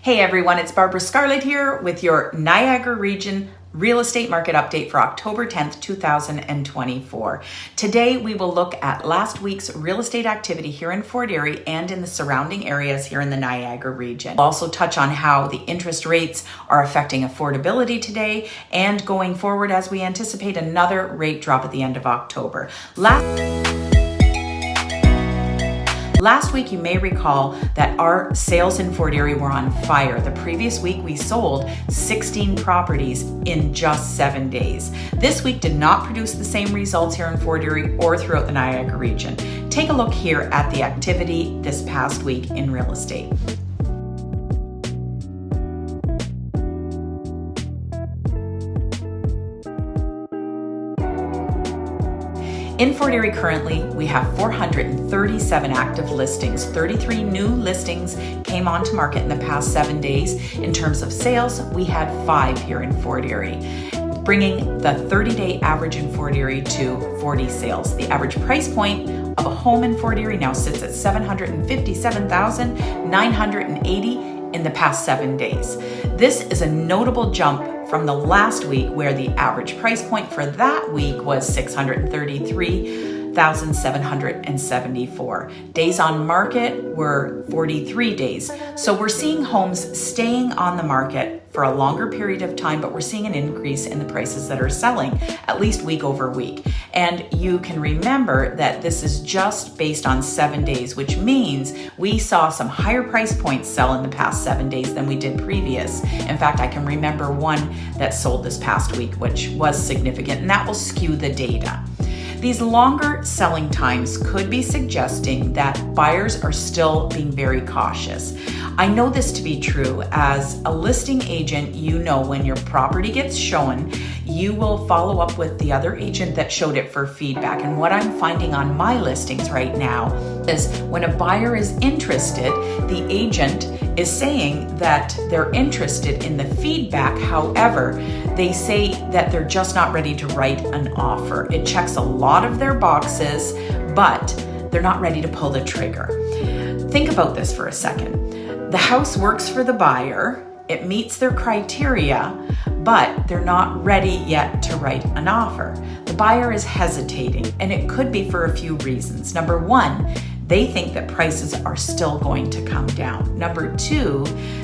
Hey everyone, it's Barbara Scarlett here with your Niagara region real estate market update for October 10th, 2024. Today we will look at last week's real estate activity here in Fort Erie and in the surrounding areas here in the Niagara region. We'll also touch on how the interest rates are affecting affordability today and going forward as we anticipate another rate drop at the end of October. Last week, you may recall that our sales in Fort Erie were on fire. The previous week, we sold 16 properties in just 7 days. This week did not produce the same results here in Fort Erie or throughout the Niagara region. Take a look here at the activity this past week in real estate. In Fort Erie currently, we have 437 active listings. 33 new listings came onto market in the past 7 days. In terms of sales, we had 5 here in Fort Erie, bringing the 30-day average in Fort Erie to 40 sales. The average price point of a home in Fort Erie now sits at $757,980 in the past 7 days. This is a notable jump from the last week where the average price point for that week was $633,774. Days on market were 43 days. So we're seeing homes staying on the market for a longer period of time, but we're seeing an increase in the prices that are selling, at least week over week. And you can remember that this is just based on 7 days, which means we saw some higher price points sell in the past 7 days than we did previous. In fact, I can remember one that sold this past week, which was significant, and that will skew the data. These longer selling times could be suggesting that buyers are still being very cautious. I know this to be true. As a listing agent, you know when your property gets shown, you will follow up with the other agent that showed it for feedback. And what I'm finding on my listings right now is when a buyer is interested, the agent is saying that they're interested in the feedback. However, they say that they're just not ready to write an offer. It checks a lot of their boxes, but they're not ready to pull the trigger. Think about this for a second. The house works for the buyer, it meets their criteria, but they're not ready yet to write an offer. The buyer is hesitating, and it could be for a few reasons. Number one, they think that prices are still going to come down. Number two,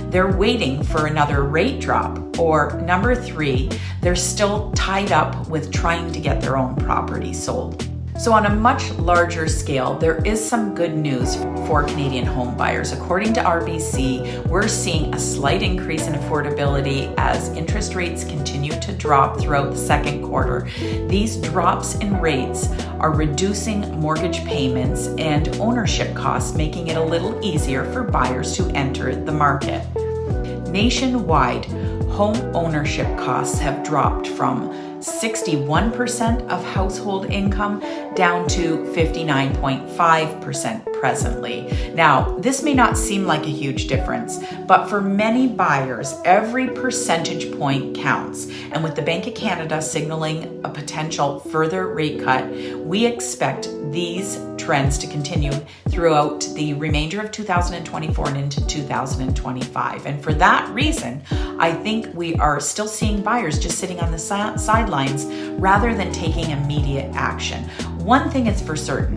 they're waiting for another rate drop. Or number three, they're still tied up with trying to get their own property sold. So on a much larger scale, there is some good news for Canadian home buyers. According to RBC, we're seeing a slight increase in affordability as interest rates continue to drop throughout the second quarter. These drops in rates are reducing mortgage payments and ownership costs, making it a little easier for buyers to enter the market. Nationwide, home ownership costs have dropped from 61% of household income down to 59.5% presently. Now, this may not seem like a huge difference, but for many buyers, every percentage point counts. And with the Bank of Canada signaling a potential further rate cut, we expect these trends to continue throughout the remainder of 2024 and into 2025. And for that reason, I think we are still seeing buyers just sitting on the sidelines rather than taking immediate action. One thing is for certain,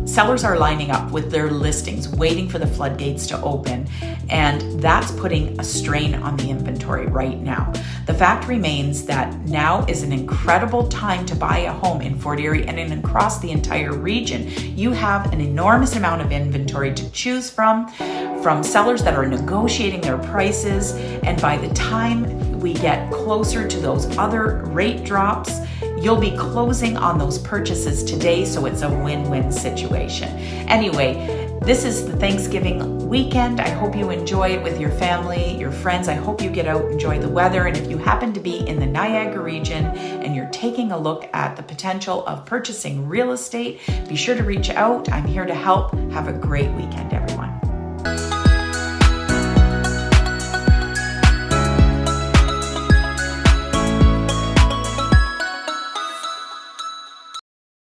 sellers are lining up with their listings, waiting for the floodgates to open, and that's putting a strain on the inventory right now. The fact remains that now is an incredible time to buy a home in Fort Erie and across the entire region. You have an enormous amount of inventory to choose from sellers that are negotiating their prices, and by the time we get closer to those other rate drops, you'll be closing on those purchases today, so it's a win-win situation. Anyway, this is the Thanksgiving weekend. I hope you enjoy it with your family, your friends. I hope you get out, enjoy the weather. And if you happen to be in the Niagara region and you're taking a look at the potential of purchasing real estate, be sure to reach out. I'm here to help. Have a great weekend, everyone.